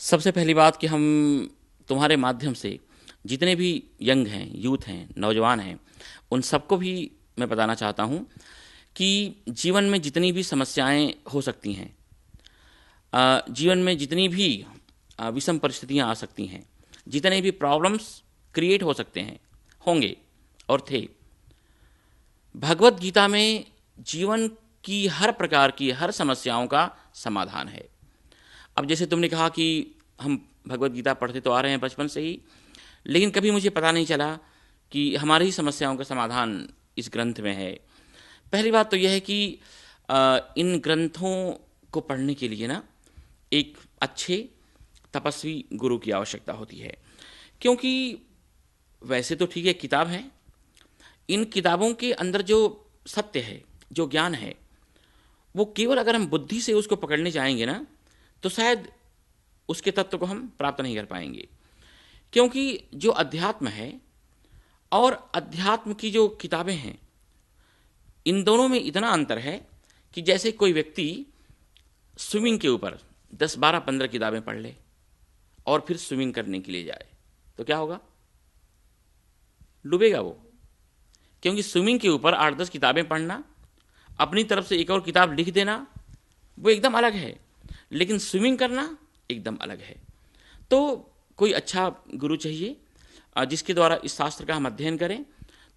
सबसे पहली बात कि हम तुम्हारे माध्यम से जितने भी यंग हैं, यूथ हैं, नौजवान हैं, उन सबको भी मैं बताना चाहता हूँ कि जीवन में जितनी भी समस्याएं हो सकती हैं, जीवन में जितनी भी विषम परिस्थितियां आ सकती हैं, जितने भी प्रॉब्लम्स क्रिएट हो सकते हैं, होंगे और थे, भगवत गीता में जीवन की हर प्रकार की हर समस्याओं का समाधान है। अब जैसे तुमने कहा कि हम भगवत गीता पढ़ते तो आ रहे हैं बचपन से ही, लेकिन कभी मुझे पता नहीं चला कि हमारी ही समस्याओं का समाधान इस ग्रंथ में है। पहली बात तो यह है कि इन ग्रंथों को पढ़ने के लिए ना एक अच्छे तपस्वी गुरु की आवश्यकता होती है, क्योंकि वैसे तो ठीक है किताब है, इन किताबों के अंदर जो सत्य है, जो ज्ञान है, वो केवल अगर हम बुद्धि से उसको पकड़ने जाएंगे ना तो शायद उसके तत्व को हम प्राप्त नहीं कर पाएंगे। क्योंकि जो अध्यात्म है और अध्यात्म की जो किताबें हैं, इन दोनों में इतना अंतर है कि जैसे कोई व्यक्ति स्विमिंग के ऊपर 10, 12, 15 किताबें पढ़ ले और फिर स्विमिंग करने के लिए जाए तो क्या होगा? डूबेगा वो। क्योंकि स्विमिंग के ऊपर 8-10 किताबें पढ़ना, अपनी तरफ से एक और किताब लिख देना, वो एकदम अलग है, लेकिन स्विमिंग करना एकदम अलग है। तो कोई अच्छा गुरु चाहिए जिसके द्वारा इस शास्त्र का हम अध्ययन करें,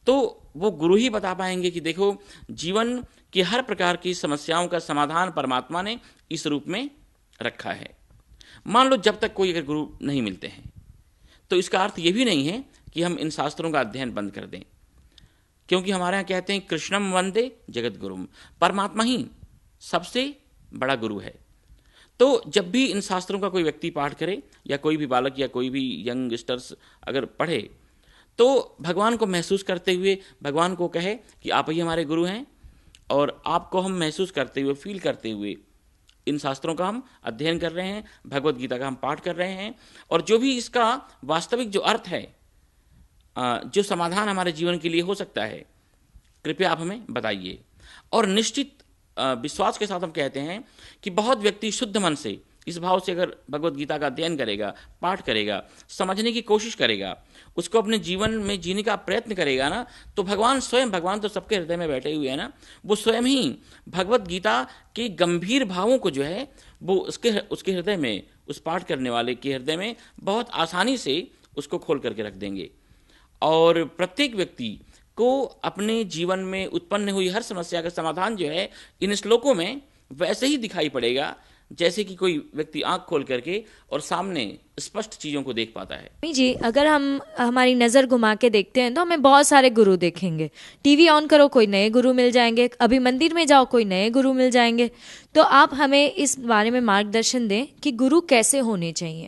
तो वो गुरु ही बता पाएंगे कि देखो, जीवन की हर प्रकार की समस्याओं का समाधान परमात्मा ने इस रूप में रखा है। मान लो जब तक कोई अगर गुरु नहीं मिलते हैं तो इसका अर्थ ये भी नहीं है कि हम इन शास्त्रों का अध्ययन बंद कर दें, क्योंकि हमारे यहाँ कहते हैं कृष्णम वंदे जगत गुरुम, परमात्मा ही सबसे बड़ा गुरु है। तो जब भी इन शास्त्रों का कोई व्यक्ति पाठ करे, या कोई भी बालक या कोई भी यंगस्टर्स अगर पढ़े, तो भगवान को महसूस करते हुए भगवान को कहे कि आप ही हमारे गुरु हैं, और आपको हम महसूस करते हुए, फील करते हुए इन शास्त्रों का हम अध्ययन कर रहे हैं, भगवत गीता का हम पाठ कर रहे हैं, और जो भी इसका वास्तविक जो अर्थ है, जो समाधान हमारे जीवन के लिए हो सकता है, कृपया आप हमें बताइए। और निश्चित विश्वास के साथ हम कहते हैं कि बहुत व्यक्ति शुद्ध मन से इस भाव से अगर भगवत गीता का अध्ययन करेगा, पाठ करेगा, समझने की कोशिश करेगा, उसको अपने जीवन में जीने का प्रयत्न करेगा ना, तो भगवान स्वयं, भगवान तो सबके हृदय में बैठे हुए हैं ना, वो स्वयं ही भगवत गीता के गंभीर भावों को जो है वो उसके हृदय में, उस पाठ करने वाले के हृदय में बहुत आसानी से उसको खोल करके रख देंगे। और प्रत्येक व्यक्ति को अपने जीवन में उत्पन्न हुई हर समस्या का समाधान जो है इन श्लोकों में वैसे ही दिखाई पड़ेगा जैसे कि कोई व्यक्ति आंख खोल करके और सामने स्पष्ट चीजों को देख पाता है। जी, अगर हम हमारी नज़र घुमा के देखते हैं तो हमें बहुत सारे गुरु देखेंगे। टीवी ऑन करो, कोई नए गुरु मिल जाएंगे, अभी मंदिर में जाओ, कोई नए गुरु मिल जाएंगे। तो आप हमें इस बारे में मार्गदर्शन दें कि गुरु कैसे होने चाहिए।